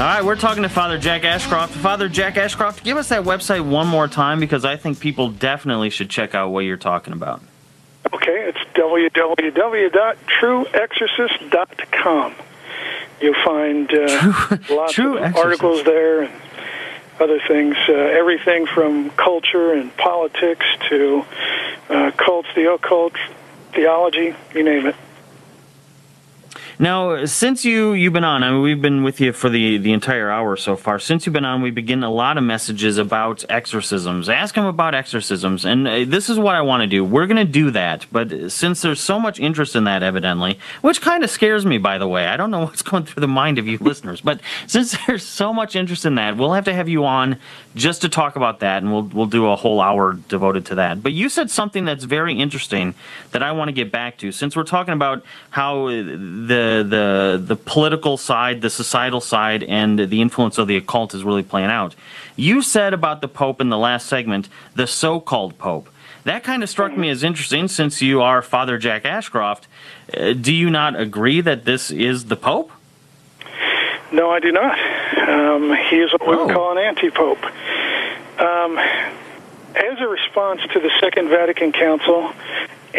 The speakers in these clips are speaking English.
right, we're talking to Father Jack Ashcroft. Father Jack Ashcroft, give us that website one more time, because I think people definitely should check out what you're talking about. Okay, it's www.trueexorcist.com. You'll find lots of articles there and other things, everything from culture and politics to cults, the occult, theology, you name it. Now, since you've been on, I mean, we've been with you for the entire hour so far. Since you've been on, we've been getting a lot of messages about exorcisms. Ask them about exorcisms, and this is what I want to do. We're going to do that, but since there's so much interest in that, evidently, which kind of scares me, by the way. I don't know what's going through the mind of you listeners, but since there's so much interest in that, we'll have to have you on just to talk about that, and we'll do a whole hour devoted to that. But you said something that's very interesting that I want to get back to, since we're talking about how the political side, the societal side, and the influence of the occult is really playing out. You said about the Pope in the last segment, the so-called Pope. That kind of struck me as interesting, since you are Father Jack Ashcroft. Do you not agree that this is the Pope? No, I do not. He is what we would call an anti-Pope. As a response to the Second Vatican Council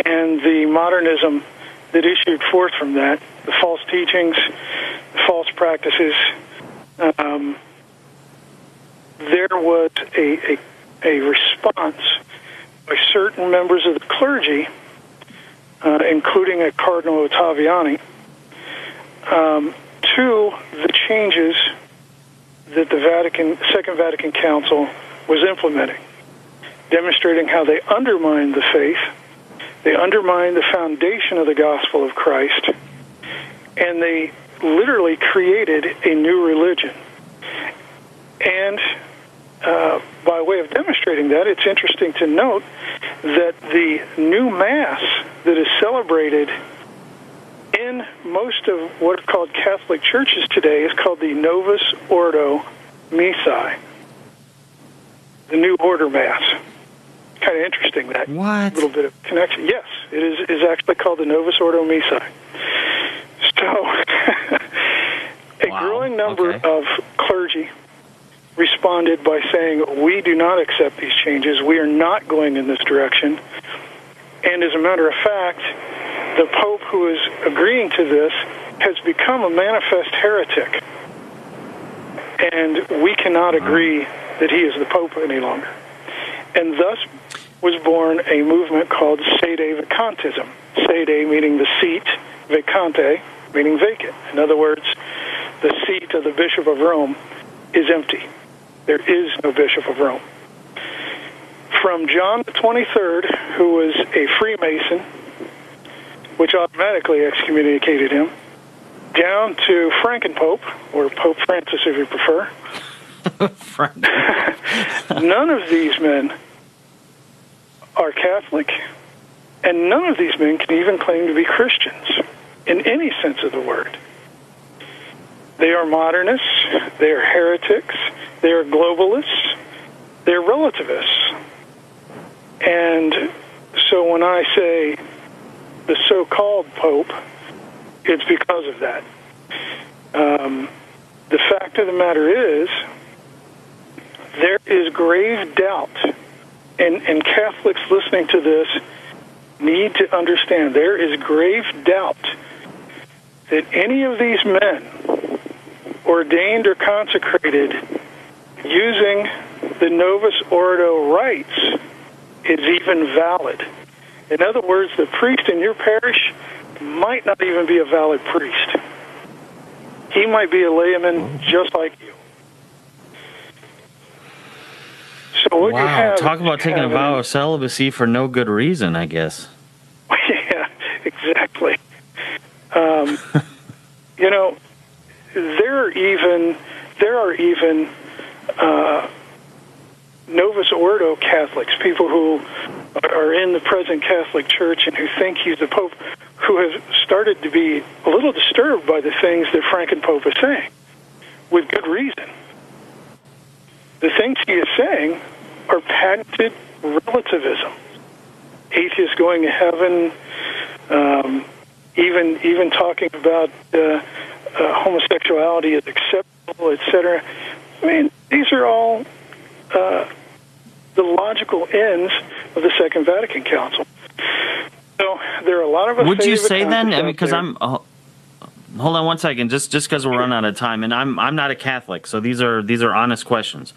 and the modernism that issued forth from that, the false teachings, the false practices, there was a response by certain members of the clergy, including a Cardinal Ottaviani, to the changes that the Second Vatican Council was implementing, demonstrating how they undermined the faith, they undermined the foundation of the gospel of Christ, and they literally created a new religion. And by way of demonstrating that, it's interesting to note that the new Mass that is celebrated in most of what are called Catholic churches today is called the Novus Ordo Missae, the New Order Mass. Kind of interesting, that little bit of connection. Yes, it is actually called the Novus Ordo Missae. So, a growing number of clergy responded by saying, we do not accept these changes, we are not going in this direction, and as a matter of fact, the Pope who is agreeing to this has become a manifest heretic, and we cannot agree that he is the Pope any longer. And thus was born a movement called Sede Vacantism. Sede meaning the seat, vacante meaning vacant. In other words, the seat of the Bishop of Rome is empty. There is no Bishop of Rome. From John the 23rd, who was a Freemason, which automatically excommunicated him, down to Frankenpope, or Pope Francis if you prefer. None of these men are Catholic, and none of these men can even claim to be Christians in any sense of the word. They are modernists, they are heretics, they are globalists, they're relativists. And so when I say the so-called Pope, it's because of that. The fact of the matter is, there is grave doubt, and Catholics listening to this need to understand there is grave doubt that any of these men, ordained or consecrated, using the Novus Ordo rites, is even valid. In other words, the priest in your parish might not even be a valid priest. He might be a layman just like you. So what you have, talk about taking a vow of celibacy for no good reason, I guess. Yeah, exactly. You know, there are even Novus Ordo Catholics, people who are in the present Catholic Church and who think he's the Pope, who have started to be a little disturbed by the things that Frankenpope is saying, with good reason. The things he is saying are patented relativism. Atheists going to heaven, even talking about homosexuality is acceptable, etc. I mean, these are all the logical ends of the Second Vatican Council. So there are a lot of us. Would you say then? I mean, because hold on one second, just because we're running out of time, and I'm not a Catholic, so these are honest questions.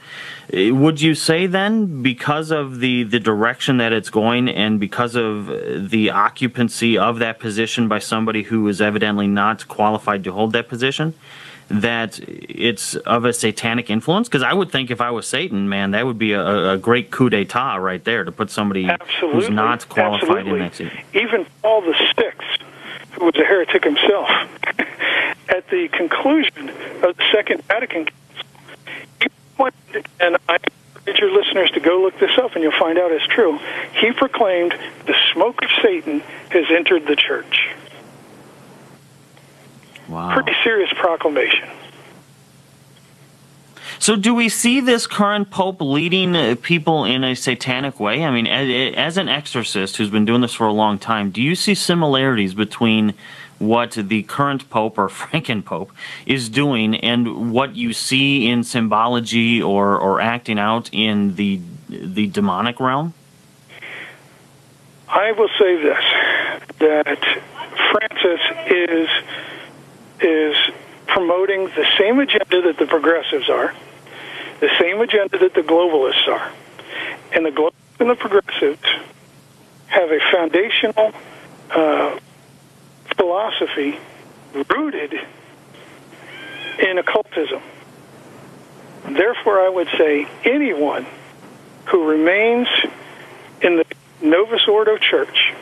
Would you say then, because of the direction that it's going, and because of the occupancy of that position by somebody who is evidently not qualified to hold that position, that it's of a satanic influence? Because I would think if I was Satan, man, that would be a great coup d'etat right there, to put somebody who's not qualified in that seat. Even Paul VI, who was a heretic himself, at the conclusion of the Second Vatican Council, he proclaimed, and I encourage your listeners to go look this up and you'll find out it's true, he proclaimed, the smoke of Satan has entered the church. Wow. Pretty serious proclamation. So do we see this current pope leading people in a satanic way? I mean, as an exorcist who's been doing this for a long time, do you see similarities between what the current pope or Franken-pope is doing and what you see in symbology or acting out in the demonic realm? I will say this, that Francis is promoting the same agenda that the progressives are, the same agenda that the globalists are. And the globalists and the progressives have a foundational philosophy rooted in occultism. Therefore, I would say anyone who remains in the Novus Ordo Church,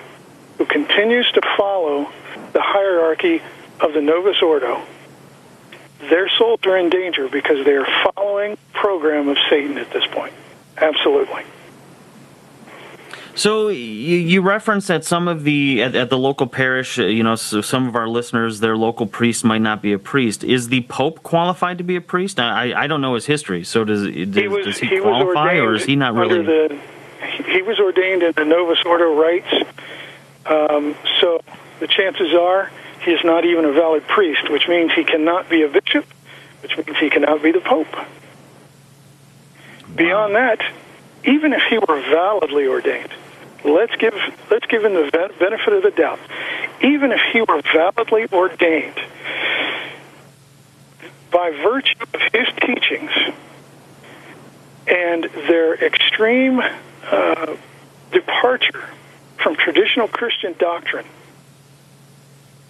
who continues to follow the hierarchy of the Novus Ordo, their souls are in danger because they are following the program of Satan at this point. Absolutely. So you referenced that some of at the local parish, so some of our listeners, their local priest might not be a priest. Is the Pope qualified to be a priest? I don't know his history. So does he qualify, or is he not really? He was ordained in the Novus Ordo rites. So the chances are he is not even a valid priest, which means he cannot be a bishop, which means he cannot be the Pope. Wow. Beyond that, even if he were validly ordained, let's give him the benefit of the doubt. Even if he were validly ordained, by virtue of his teachings and their extreme departure from traditional Christian doctrine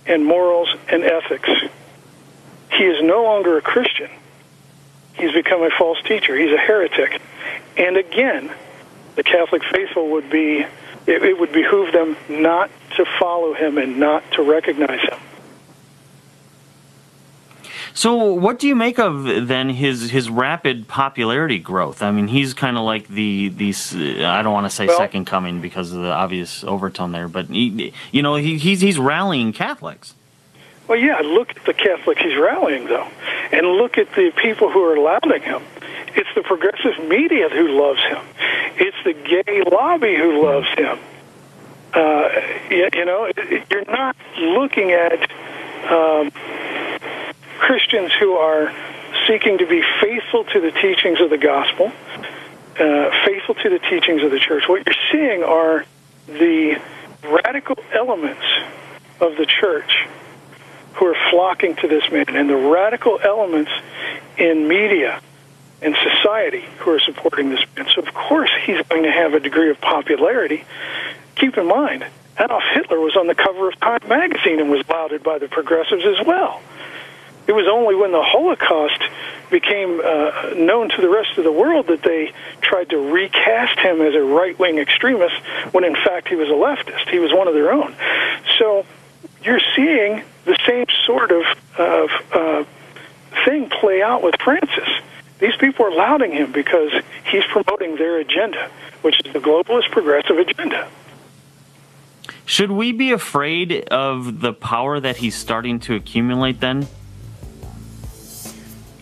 and morals and ethics, he is no longer a Christian. He's become a false teacher. He's a heretic. And again, the Catholic faithful it would behoove them not to follow him and not to recognize him. So what do you make of, then, his rapid popularity growth? I mean, he's kind of like the I don't want to say second coming because of the obvious overtone there, but he's rallying Catholics. Well, yeah, look at the Catholics he's rallying, though, and look at the people who are lauding him. It's the progressive media who loves him. It's the gay lobby who loves him. You're not looking at Christians who are seeking to be faithful to the teachings of the gospel, faithful to the teachings of the church. What you're seeing are the radical elements of the church who are flocking to this man, and the radical elements in media and society who are supporting this man. So, of course, he's going to have a degree of popularity. Keep in mind, Adolf Hitler was on the cover of Time magazine and was lauded by the progressives as well. It was only when the Holocaust became known to the rest of the world that they tried to recast him as a right-wing extremist when, in fact, he was a leftist. He was one of their own. So you're seeing the same sort of thing play out with Francis. These people are lauding him because he's promoting their agenda, which is the globalist progressive agenda. Should we be afraid of the power that he's starting to accumulate then?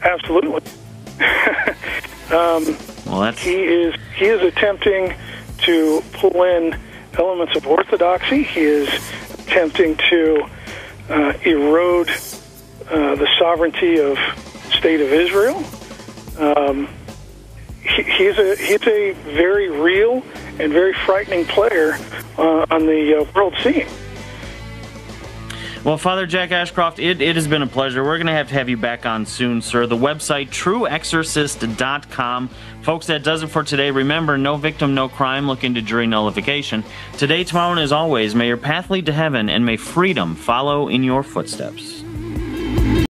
Absolutely. He is attempting to pull in elements of orthodoxy. He is attempting to erode the sovereignty of State of Israel. He's a very real and very frightening player on the world scene. Well, Father Jack Ashcroft, it has been a pleasure. We're going to have you back on soon, sir. The website, trueexorcist.com. Folks, that does it for today. Remember, no victim, no crime. Look into jury nullification. Today, tomorrow, and as always, may your path lead to heaven, and may freedom follow in your footsteps.